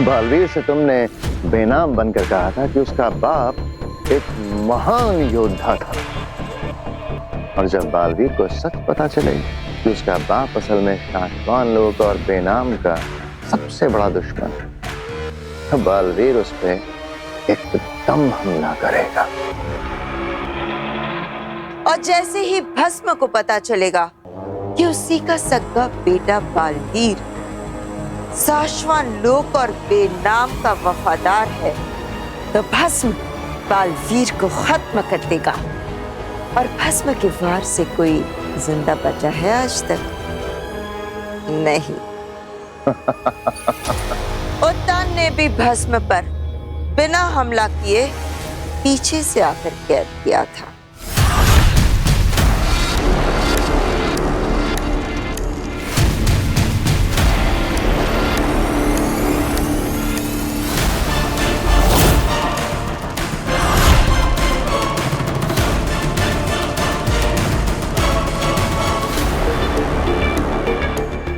बालवीर से तुमने बेनाम बनकर कहा था कि उसका बाप एक महान योद्धा था, और जब बालवीर को सच पता चले कि उसका बाप असल में शांतवान लोग और बेनाम का सबसे बड़ा दुश्मन, तो बालवीर उस पे एकदम हमला करेगा। और जैसे ही भस्म को पता चलेगा कि उसी का सगा बेटा बालवीर शाश्वत लोक और बेनाम का वफादार है, तो भस्म बालवीर को खत्म कर देगा। और भस्म के वार से कोई जिंदा बचा है आज तक? नहीं। उत्तान ने भी भस्म पर बिना हमला किए पीछे से आकर कैद किया था।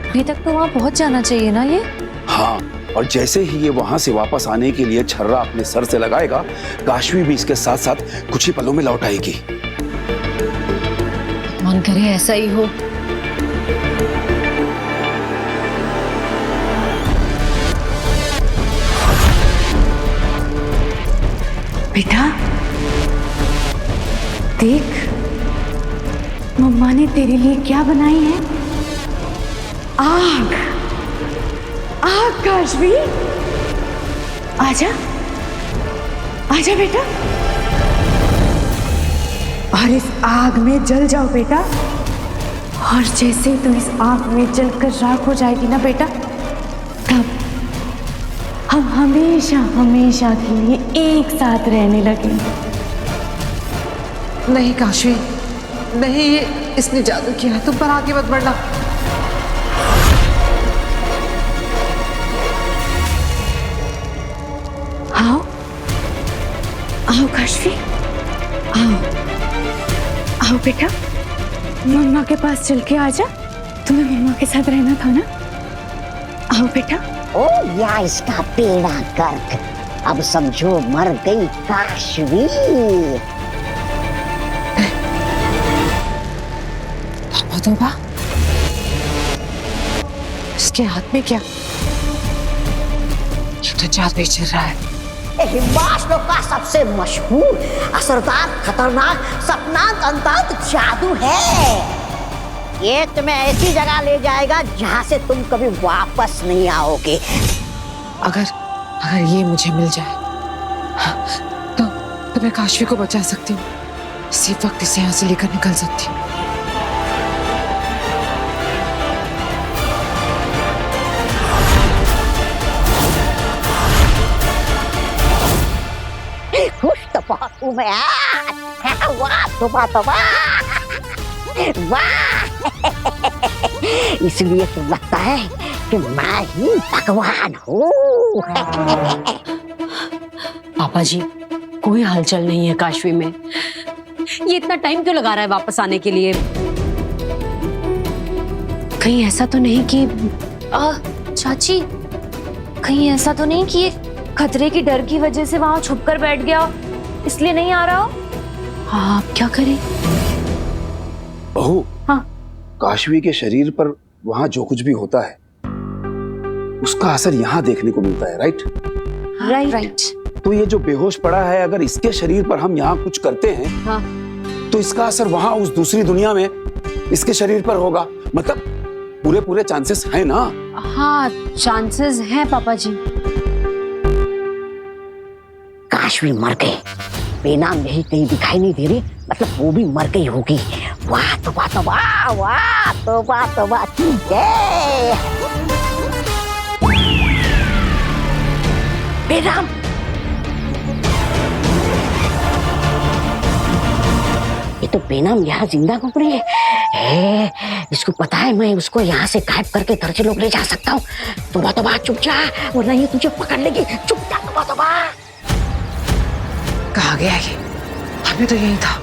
अभी तक तो वहाँ पहुँच जाना चाहिए ना ये। हाँ, और जैसे ही ये वहां से वापस आने के लिए छर्रा अपने सर से लगाएगा, काशवी भी इसके साथ साथ कुछ ही पलों में लौट आएगी। मन करे ऐसा ही हो। बेटा देख, मम्मा ने तेरे लिए क्या बनाई है। आग, आग काशवी, आजा आजा बेटा, और इस आग में जल जाओ बेटा। और जैसे ही तू इस आग में जलकर राख हो जाएगी ना बेटा, तब हम हमेशा हमेशा के लिए एक साथ रहने लगेंगे। नहीं काशवी, नहीं, ये इसने जादू किया है, तुम पर आगे मत बढ़ना। आओ आओ काशवी, आओ आओ बेटा, मम्मा के पास चल के आजा। तुम्हें मम्मा के साथ रहना था ना। आओ बेटा। ओ या इसका बेड़ा गर्क, अब समझो मर गई काशवी। तौबा, इसके हाथ में क्या? ये तो जादू ही चल रहा है। हिमालय का सबसे मशहूर, असरदार, खतरनाक, सपनांत अंतांत जादू है। ये तुम्हें ऐसी जगह ले जाएगा जहाँ से तुम कभी वापस नहीं आओगे। अगर ये मुझे मिल जाए, तो मैं काशवी को बचा सकती हूँ। इसी वक्त इसे यहाँ से लेकर निकल सकती हूँ। खुश तो बहुत हूँ मैं। वाह तोबा तोबा, वाह। इसलिए तो लगता है कि मैं ही भगवान हूँ। पापा जी, कोई हलचल नहीं है काशवी में। ये इतना टाइम क्यों लगा रहा है वापस आने के लिए? कहीं ऐसा तो नहीं कि चाची, कहीं ऐसा तो नहीं कि ये खतरे की डर की वजह से वहां छुपकर बैठ गया, इसलिए नहीं आ रहा हो? हाँ, आप क्या करें? बहू, हाँ, काशवी के शरीर पर वहां जो कुछ भी होता है उसका असर यहाँ देखने को मिलता है, राइट? राइट। तो ये जो बेहोश पड़ा है, अगर इसके शरीर पर हम यहाँ कुछ करते हैं, हाँ, तो इसका असर वहां उस दूसरी दुनिया में इसके शरीर पर होगा। मतलब पूरे चांसेस हैं ना? हाँ, चांसेस हैं पापा जी। काशवी मर गए, बेनाम यही कहीं दिखाई नहीं दे रही, मतलब वो भी मर गई होगी। वाह तोबा तोबा, वाह तोबा तोबा, ठीक है। बेनाम, ये तो बेनाम यहाँ जिंदा घूम रही है। इसको पता है मैं उसको यहाँ से गायब करके दर्जनों लोग ले जा सकता हूँ। तोबा तोबा, चुप जा, वरना ये तुझे पकड़ लेगी। चुप जा तोबा तोबा। कहाँ गया ये? अभी तो यही था।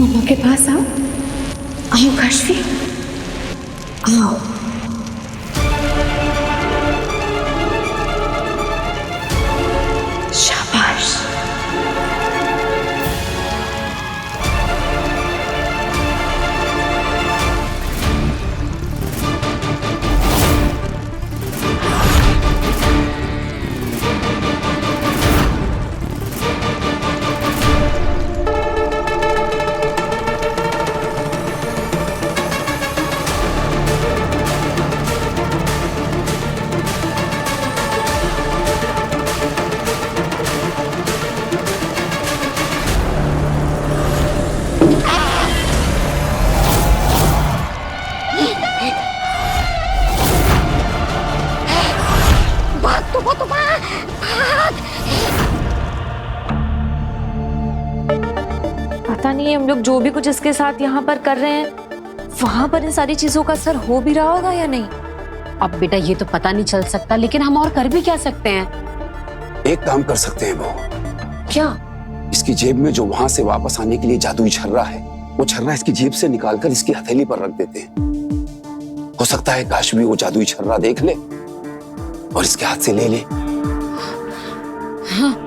मम्मा के पास आओ। आओ काशवी, आओ। शाबाश। पता नहीं हम लोग जो भी कुछ इसके साथ यहाँ पर कर रहे हैं, वहां पर इन सारी चीजों का असर हो भी रहा होगा या नहीं। अब बेटा ये तो पता नहीं चल सकता, लेकिन हम और कर भी क्या सकते हैं? एक काम कर सकते हैं वो, क्या? इसकी जेब में जो वहां से वापस आने के लिए जादुई छर्रा है, वो छर्रा इसकी जेब से निकालकर इसकी हथेली पर रख देते हैं। हो सकता है काशवी वो जादुई छर्रा देख ले और इसके हाथ से ले ले। हाँ।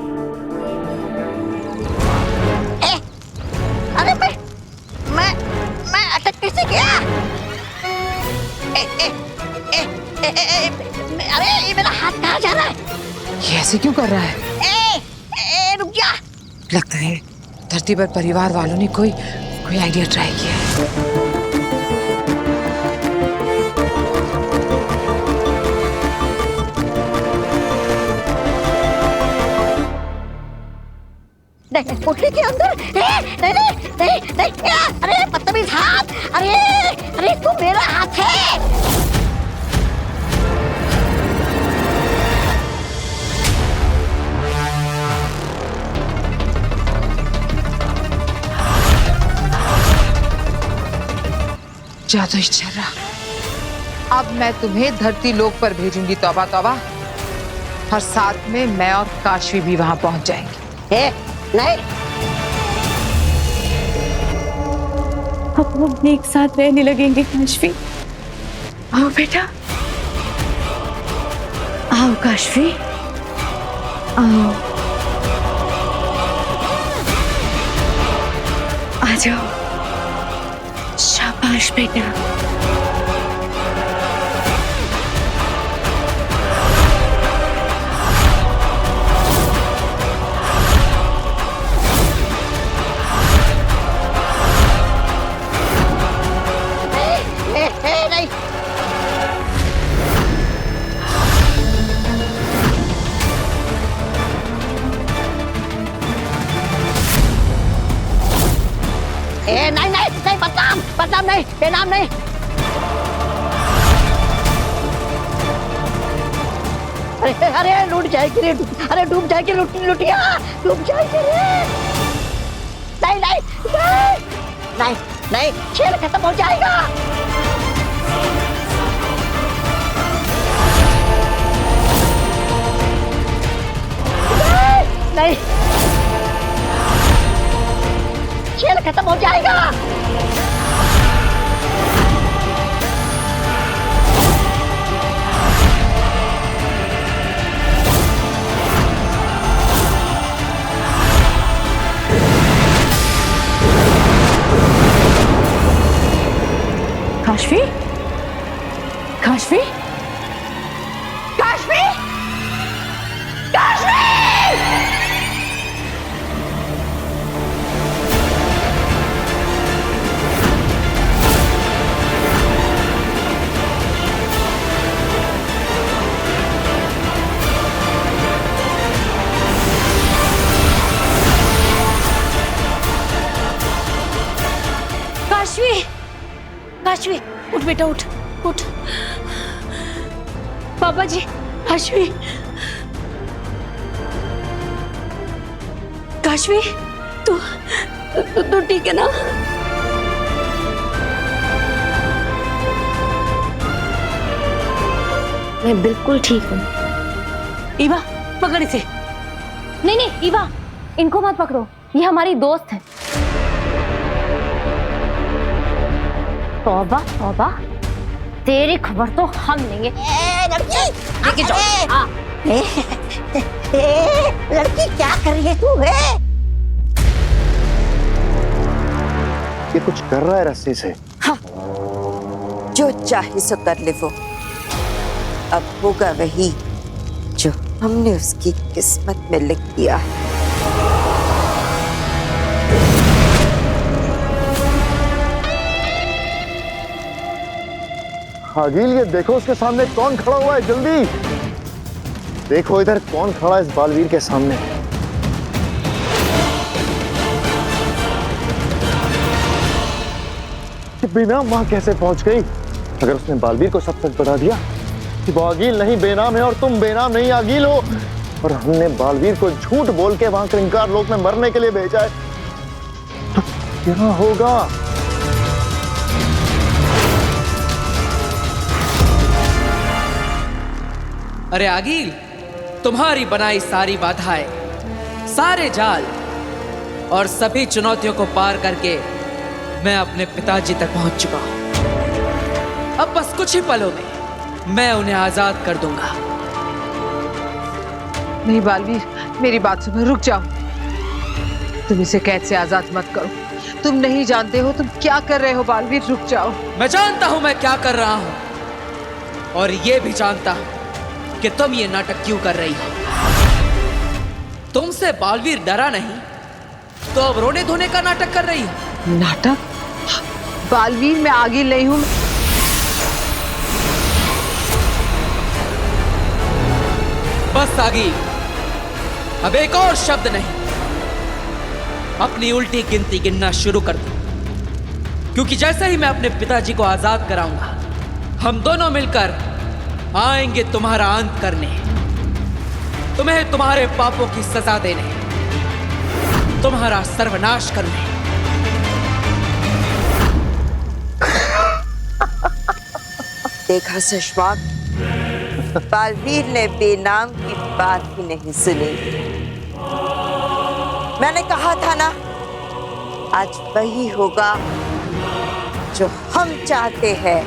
अरे मैं अटक कैसे गया? अरे ये मेरा हाथ कहाँ जा रहा है? ये ऐसे क्यों कर रहा है? रुक जा। लगता है धरती पर परिवार वालों ने कोई आइडिया ट्राई किया है। नहीं, पोटली के अंदर नहीं, अरे बदतमीज हाथ, अरे तू मेरा हाथ है। जादुई छर्रा, अब मैं तुम्हें धरती लोक पर भेजूंगी। तौबा तौबा। और साथ में मैं और काशवी भी वहां पहुंच जाएंगे। नहीं, अब हम एक साथ रहने लगेंगे काशवी। आओ बेटा, आओ काशवी, आओ, आ जाओ। शाबाश बेटा। नहीं, नहीं, बदनाम नहीं, बेनाम नहीं। अरे लूट जाएगी रे, अरे डूब जाएगी, लुटिया डूब जाएगी रे। नहीं, खेल खत्म हो जाएगा। नहीं, खेल खत्म हो जाएगा। काशवी, काशवी, काशवी, काशवी! काशवी, उठ बेटा, उठ। पापा जी, काशवी, काशवी, तू ठीक है ना? मैं बिल्कुल ठीक हूँ। ईवा, पकड़ इसे। नहीं, ईवा, इनको मत पकड़ो, ये हमारी दोस्त है। तौबा तौबा, तेरी खबर तो हम लेंगे। लेके जाओ। लड़की क्या कर रही है तू? ये कुछ कर रहा है रस्सी से। हाँ, जो चाहे सो कर ले वो। अब होगा वही जो हमने उसकी किस्मत में लिख दिया है। आगिल, ये देखो उसके सामने कौन खड़ा हुआ है, जल्दी देखो इधर कौन खड़ा है इस बालवीर के सामने। बिना मां कैसे पहुंच गई? अगर उसने बालवीर को सब सच बता दिया कि वो आगिल नहीं बेनाम है और तुम बेनाम नहीं आगिल हो, और हमने बालवीर को झूठ बोल के वहां कृंकार लोक में मरने के लिए भेजा है, तो क्या होगा? अरे आगिल, तुम्हारी बनाई सारी बाधाएं, सारे जाल और सभी चुनौतियों को पार करके मैं अपने पिताजी तक पहुंच चुका हूं। अब बस कुछ ही पलों में मैं उन्हें आजाद कर दूंगा। नहीं बालवीर, मेरी बात सुनो, रुक जाओ। तुम इसे कैद से आजाद मत करो। तुम नहीं जानते हो तुम क्या कर रहे हो बालवीर, रुक जाओ। मैं जानता हूं मैं क्या कर रहा हूं, और ये भी जानता हूं कि तुम ये नाटक क्यों कर रही हो। तुमसे बालवीर डरा नहीं तो अब रोने धोने का नाटक कर रही हो। नाटक? बालवीर, मैं आगिल नहीं हूं। बस आगिल, अब एक और शब्द नहीं। अपनी उल्टी गिनती गिनना शुरू कर दो, क्योंकि जैसे ही मैं अपने पिताजी को आजाद कराऊंगा, हम दोनों मिलकर आएंगे तुम्हारा अंत करने, तुम्हें तुम्हारे पापों की सजा देने, तुम्हारा सर्वनाश करने। देखा सशवाक, बालवीर ने बेनाम की बात ही नहीं सुनी। मैंने कहा था ना, आज वही होगा जो हम चाहते हैं।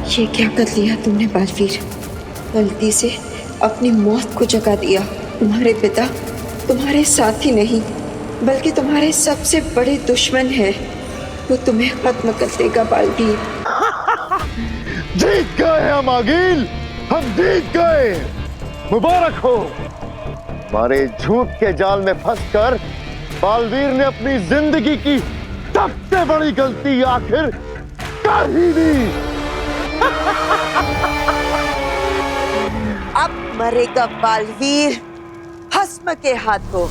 ये क्या कर लिया तुमने बालवीर? गलती से अपनी मौत को जगा दिया। तुम्हारे पिता तुम्हारे साथी नहीं बल्कि तुम्हारे सबसे बड़े दुश्मन है। वो तुम्हें खत्म कर देगा बालवीर। जीत गए हम आगिल, हम जीत गए। मुबारक हो। हमारे झूठ के जाल में फंसकर बालवीर ने अपनी जिंदगी की सबसे बड़ी गलती आखिर कर ही दी। अब मरेगा बालवीर भस्म के हाथों।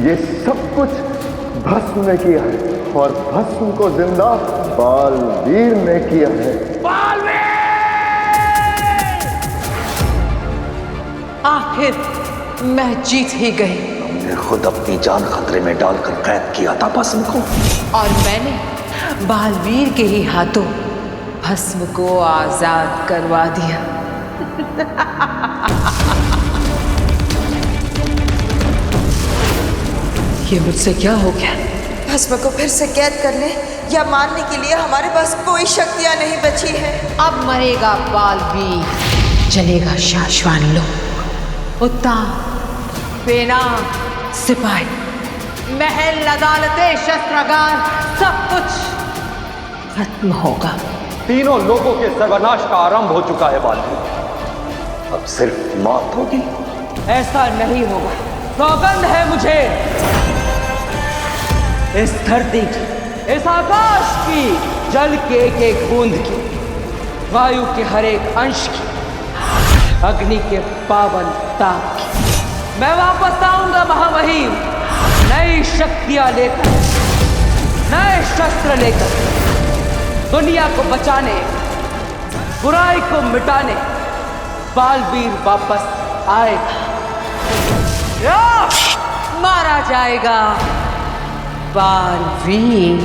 ये सब कुछ भस्म ने किया है और भस्म को जिंदा बालवीर ने किया है। आखिर मैं जीत ही गई। हमने खुद अपनी जान खतरे में डालकर कैद किया था भस्म को, और मैंने बालवीर के ही हाथों भस्म को आजाद करवा दिया। ये मुझसे क्या हो गया? भस्म को फिर से कैद करने या मारने के लिए हमारे पास कोई शक्तियां नहीं बची है। अब मरेगा बालवीर, चलेगा शाश्वान लोक, उत्तान, बेनाम सिपाही, महल, अदालतें, शस्त्रागार, सब कुछ खत्म होगा। तीनों लोगों के सर्वनाश का आरंभ हो चुका है बालवीर। अब सिर्फ मौत होगी। ऐसा नहीं होगा, सौगंध है मुझे। इस धरती की, इस आकाश की, जल के एक एक बूंद की, वायु के हर एक अंश की, अग्नि के पावन ताप की, मैं वापस आऊंगा महामहिम, नई शक्तियां लेकर, नए शस्त्र लेकर, दुनिया को बचाने, बुराई को मिटाने, बालवीर वापस आएगा, मारा जाएगा बालवीर।